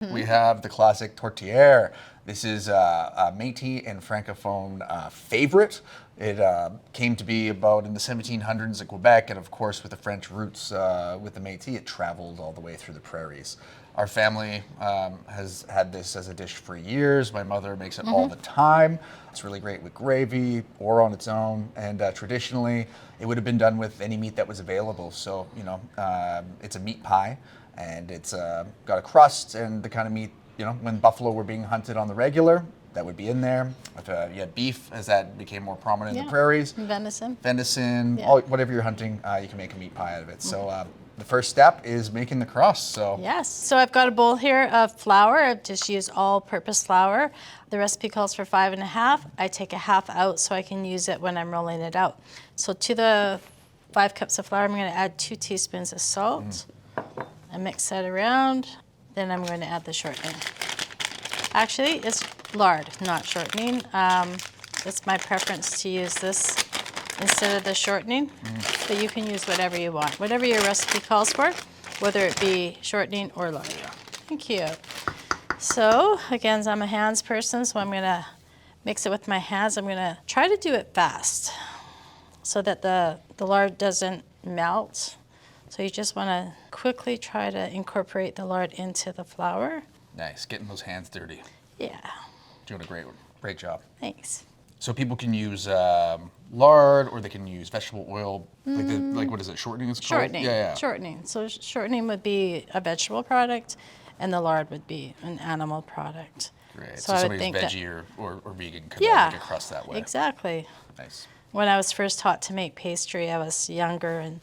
We have the classic Tourtière. This is a Métis and Francophone favorite. It came to be about in the 1700s in Quebec, and of course with the French roots with the Métis, it traveled all the way through the prairies. Our family has had this as a dish for years. My mother makes it all the time. It's really great with gravy or on its own, and traditionally it would have been done with any meat that was available. So, it's a meat pie. And it's got a crust and the kind of meat, when buffalo were being hunted on the regular, that would be in there. If you had beef, as that became more prominent in the prairies. Venison. Whatever you're hunting, you can make a meat pie out of it. So the first step is making the crust. Yes, so I've got a bowl here of flour. I've just used all-purpose flour. The recipe calls for 5.5. I take a half out so I can use it when I'm rolling it out. So to the 5 cups of flour, I'm going to add 2 teaspoons of salt. I mix that around, then I'm going to add the shortening. Actually, it's lard, not shortening. It's my preference to use this instead of the shortening, but you can use whatever you want, whatever your recipe calls for, whether it be shortening or lard. Thank you. So, again, I'm a hands person, so I'm going to mix it with my hands. I'm going to try to do it fast so that the lard doesn't melt. So you just want to quickly try to incorporate the lard into the flour. Nice, getting those hands dirty. Yeah. Doing a great job. Thanks. So people can use lard, or they can use vegetable oil. Like what is it? Shortening is called? Shortening. Yeah. Shortening. So shortening would be a vegetable product, and the lard would be an animal product. Great. So somebody's veggie or vegan could make a crust that way. Exactly. Nice. When I was first taught to make pastry, I was younger and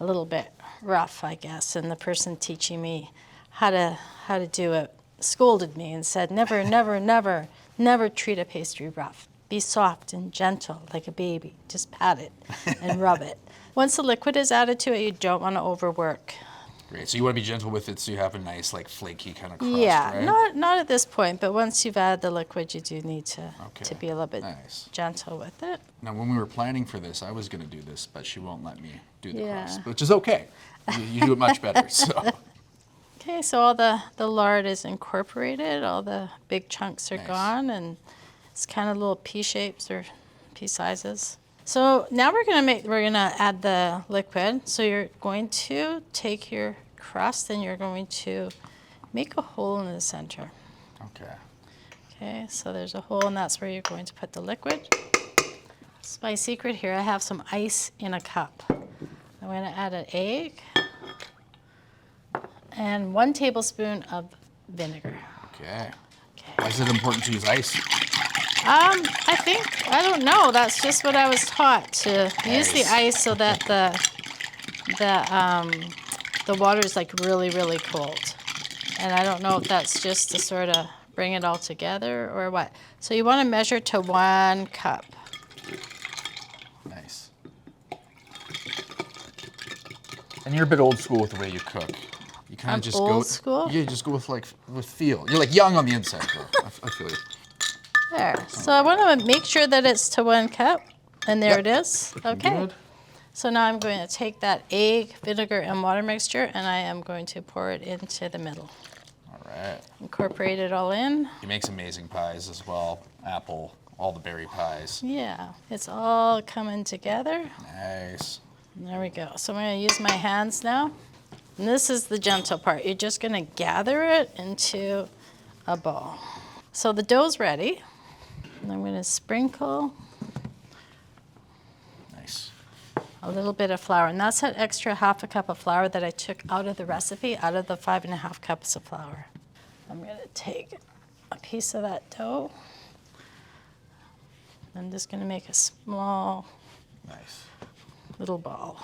a little bit rough, I guess, and the person teaching me how to do it scolded me and said, never, never, never, never treat a pastry rough. Be soft and gentle like a baby. Just pat it and rub it. Once the liquid is added to it, you don't want to overwork. Great. So you want to be gentle with it so you have a nice, flaky kind of crust, right? Not at this point, but once you've added the liquid, you do need to be a little bit gentle with it. Now, when we were planning for this, I was going to do this, but she won't let me do the crust, which is okay. You do it much better. So. Okay, so all the lard is incorporated, all the big chunks are gone, and it's kind of little pea shapes or pea sizes. So now we're gonna add the liquid. So you're going to take your crust and you're going to make a hole in the center. Okay. Okay, so there's a hole and that's where you're going to put the liquid. It's my secret here. I have some ice in a cup. I'm going to add an egg and 1 tablespoon of vinegar. Okay. Why is it important to use ice? I don't know. That's just what I was taught, to use the ice so that the water is really, really cold. And I don't know if that's just to sort of bring it all together or what. So you want to measure to 1 cup. Nice. And you're a bit old school with the way you cook. You kind of just go. Old school? Yeah, you just go with feel. You're young on the inside, though. I feel you. There. So I want to make sure that it's to 1 cup, and there it is. Okay. Good. So now I'm going to take that egg, vinegar, and water mixture, and I am going to pour it into the middle. All right. Incorporate it all in. He makes amazing pies as well. Apple, all the berry pies. Yeah, it's all coming together. Nice. There we go. So I'm going to use my hands now. And this is the gentle part. You're just going to gather it into a ball. So the dough's ready. And I'm going to sprinkle a little bit of flour. And that's that extra half a cup of flour that I took out of the recipe, out of the 5.5 cups of flour. I'm going to take a piece of that dough. I'm just going to make a small little ball.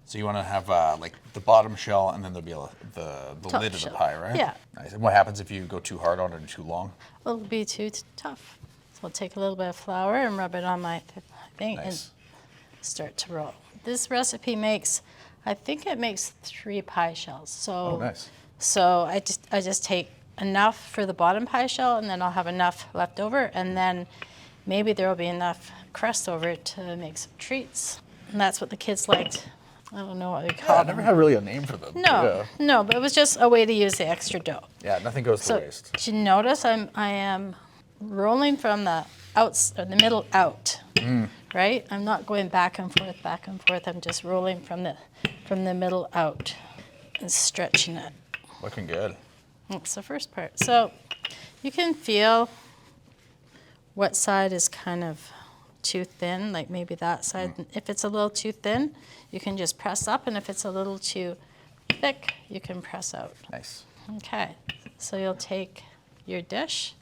So you want to have the bottom shell, and then there'll be the lid of the pie, right? Yeah. Nice. And what happens if you go too hard on it or too long? It'll be too tough. So I'll take a little bit of flour and rub it on my thing and start to roll. This recipe makes 3 pie shells. So, nice. So I just take enough for the bottom pie shell, and then I'll have enough left over, and then maybe there will be enough crust over it to make some treats. And that's what the kids liked I don't know what we Yeah, call I them. never had really a name for them. No, no, but it was just a way to use the extra dough. Yeah, nothing goes to So waste. did you notice I am rolling from the the middle out, right? I'm not going back and forth, back and forth. I'm just rolling from the middle out and stretching it. Looking good. That's the first part. So you can feel what side is kind of too thin, like maybe that side. If it's a little too thin, you can just press up, and if it's a little too thick, you can press out. Nice. Okay, so you'll take your dish.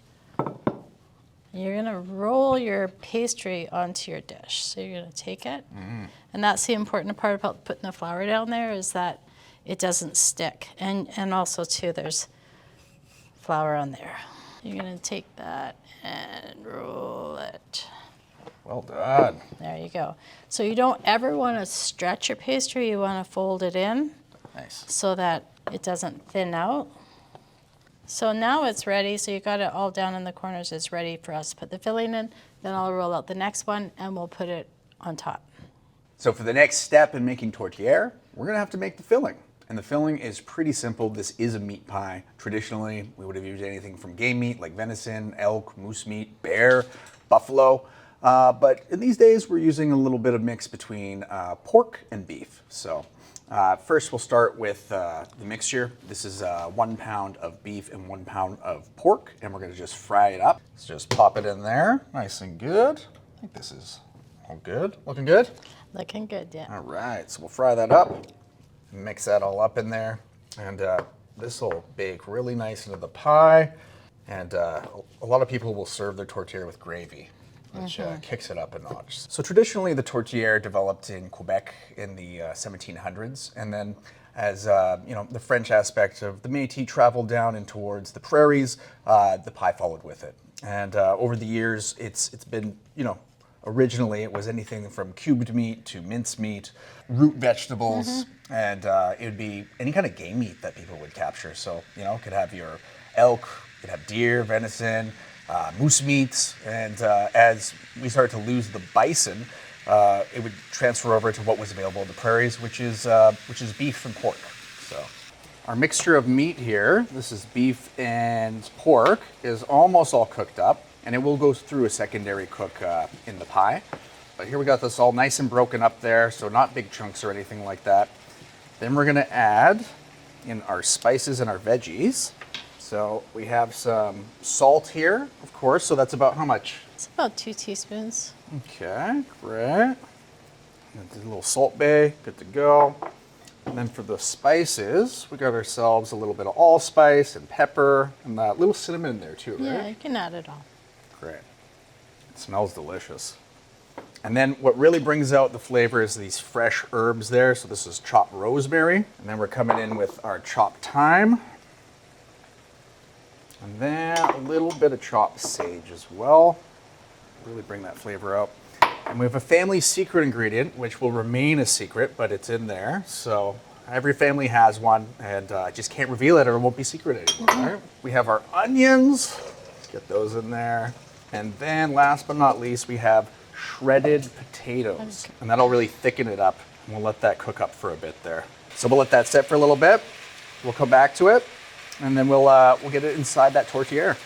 You're gonna roll your pastry onto your dish. So you're gonna take it, and that's the important part about putting the flour down there is that it doesn't stick. And also too, there's flour on there. You're gonna take that and roll it. Well done. There you go. So you don't ever want to stretch your pastry. You want to fold it in Nice. so that it doesn't thin out. So now it's ready. So you got it all down in the corners. It's ready for us to put the filling in. Then I'll roll out the next one and we'll put it on top. So for the next step in making tourtière, we're gonna have to make the filling. And the filling is pretty simple. This is a meat pie. Traditionally, we would have used anything from game meat like venison, elk, moose meat, bear, buffalo. But in these days, we're using a little bit of mix between pork and beef. So first we'll start with the mixture. This is 1 pound of beef and 1 pound of pork, and we're gonna just fry it up. Let's just pop it in there, nice and good. I think this is all good, looking good? Looking good, yeah. All right, so we'll fry that up, mix that all up in there, and this will bake really nice into the pie. And a lot of people will serve their tourtière with gravy, which kicks it up a notch. So traditionally, the tourtière developed in Quebec in the 1700s, and then as the French aspect of the Métis traveled down and towards the prairies, the pie followed with it. And over the years, it's been originally it was anything from cubed meat to minced meat, root vegetables, and it would be any kind of game meat that people would capture. So it could have your elk, it could have deer, venison. Moose meats, and as we started to lose the bison, it would transfer over to what was available in the prairies, which is beef and pork. So our mixture of meat here, this is beef and pork, is almost all cooked up, and it will go through a secondary cook in the pie. But here we got this all nice and broken up there, so not big chunks or anything like that. Then we're gonna add in our spices and our veggies. So we have some salt here, of course, so that's about how much? It's about 2 teaspoons. Okay, great. A little Salt Bay, good to go. And then for the spices, we got ourselves a little bit of allspice and pepper and that little cinnamon in there too, right? Yeah, you can add it all. Great. It smells delicious. And then what really brings out the flavor is these fresh herbs there. So this is chopped rosemary. And then we're coming in with our chopped thyme. And then a little bit of chopped sage as well. Really bring that flavor out. And we have a family secret ingredient, which will remain a secret, but it's in there. So every family has one, and I just can't reveal it or it won't be secret anymore. Right? We have our onions. Let's get those in there. And then last but not least, we have shredded potatoes. And that'll really thicken it up. And we'll let that cook up for a bit there. So we'll let that sit for a little bit. We'll come back to it. And then we'll get it inside that tourtière.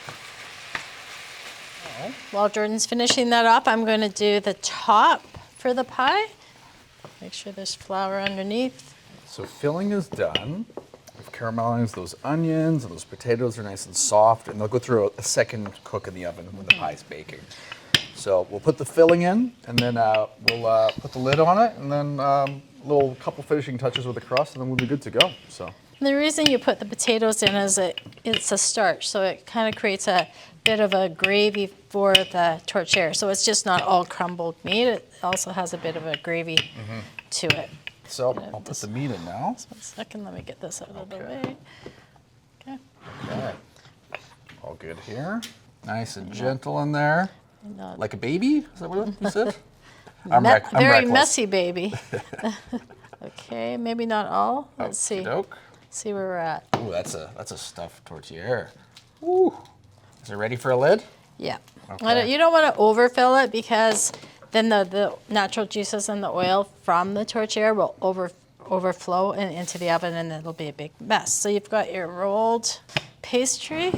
While Jordan's finishing that up, I'm going to do the top for the pie. Make sure there's flour underneath. So filling is done. We've caramelized those onions and those potatoes are nice and soft, and they'll go through a second cook in the oven when the pie's baking. So we'll put the filling in, and then we'll put the lid on it, and then a couple finishing touches with the crust, and then we'll be good to go. So. The reason you put the potatoes in is it's a starch, so it kind of creates a bit of a gravy for the tourtière. So it's just not all crumbled meat. It also has a bit of a gravy to it. So I'll put the meat in now. Just 1 second, let me get this out of the way. Okay. Okay. All good here. Nice and gentle in there. Like a baby? Is that what you said? I'm Very reckless. messy baby. Okay, maybe not all. Let's see. Okey-doke. See where we're at. Ooh, that's a stuffed tourtière. Ooh. Is it ready for a lid? Yeah. Okay. You don't want to overfill it because then the natural juices and the oil from the tourtière will overflow and into the oven, and it'll be a big mess. So you've got your rolled pastry,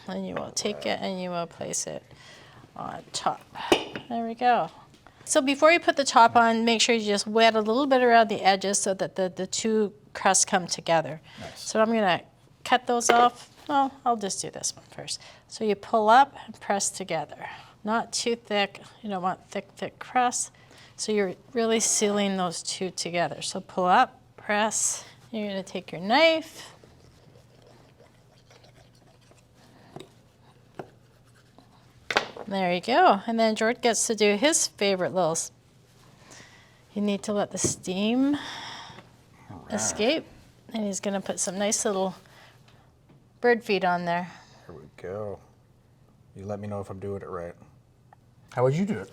and you will take it and you will place it on top. There we go. So before you put the top on, make sure you just wet a little bit around the edges so that the two crusts come together. Nice. So I'm gonna cut those off. No, I'll just do this one first. So you pull up and press together. Not too thick. You don't want thick crust. So you're really sealing those two together. So pull up, press. You're gonna take your knife. There you go. And then George gets to do his favorite little. You need to let the steam escape. And he's gonna put some nice little bird feed on there. Here we go. You let me know if I'm doing it right. How would you do it?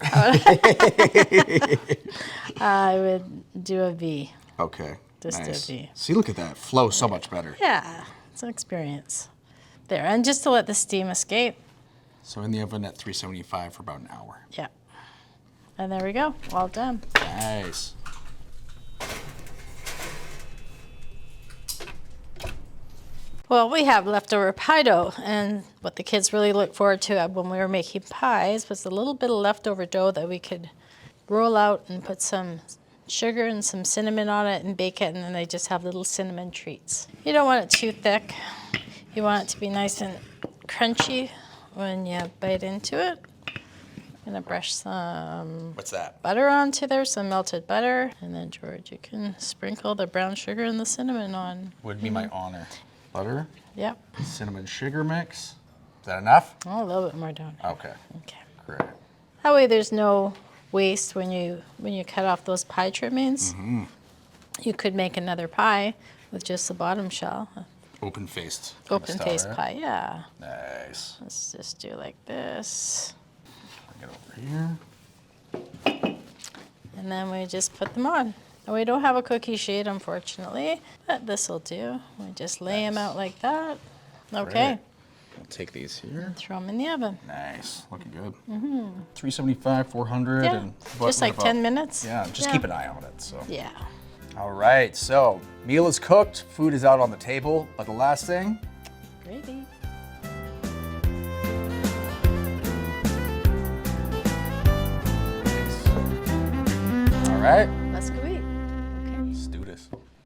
I would do a V. Okay. Just nice. a V. See, look at that. Flows so much better. Yeah, it's an experience. There, and just to let the steam escape. So in the oven at 375 for about an hour. Yeah. And there we go. All done. Nice. Well, we have leftover pie dough, and what the kids really look forward to when we were making pies was a little bit of leftover dough that we could roll out and put some sugar and some cinnamon on it and bake it, and then they just have little cinnamon treats. You don't want it too thick. You want it to be nice and crunchy when you bite into it. I'm gonna brush some What's that? butter onto there, some melted butter, and then George, you can sprinkle the brown sugar and the cinnamon on. Would be my honor. Butter, Yep. cinnamon sugar mix. Is that enough? Oh, a little bit more down. Okay. Okay. Great. That way there's no waste when you cut off those pie trimmings. Mm-hmm. You could make another pie with just the bottom shell. Open-faced. Open faced pie, yeah. Nice. Let's just do like this. Bring it over here. And then we just put them on. And we don't have a cookie sheet, unfortunately, but this will do. We just lay them out like that. Okay. Great. We'll take these here. And throw them in the oven. Nice. Looking good. 375, 400. Yeah, And just like 10 minutes. Yeah, just keep an eye on it. So. Yeah. All right, so meal is cooked, food is out on the table, but the last thing, Gravy. all right,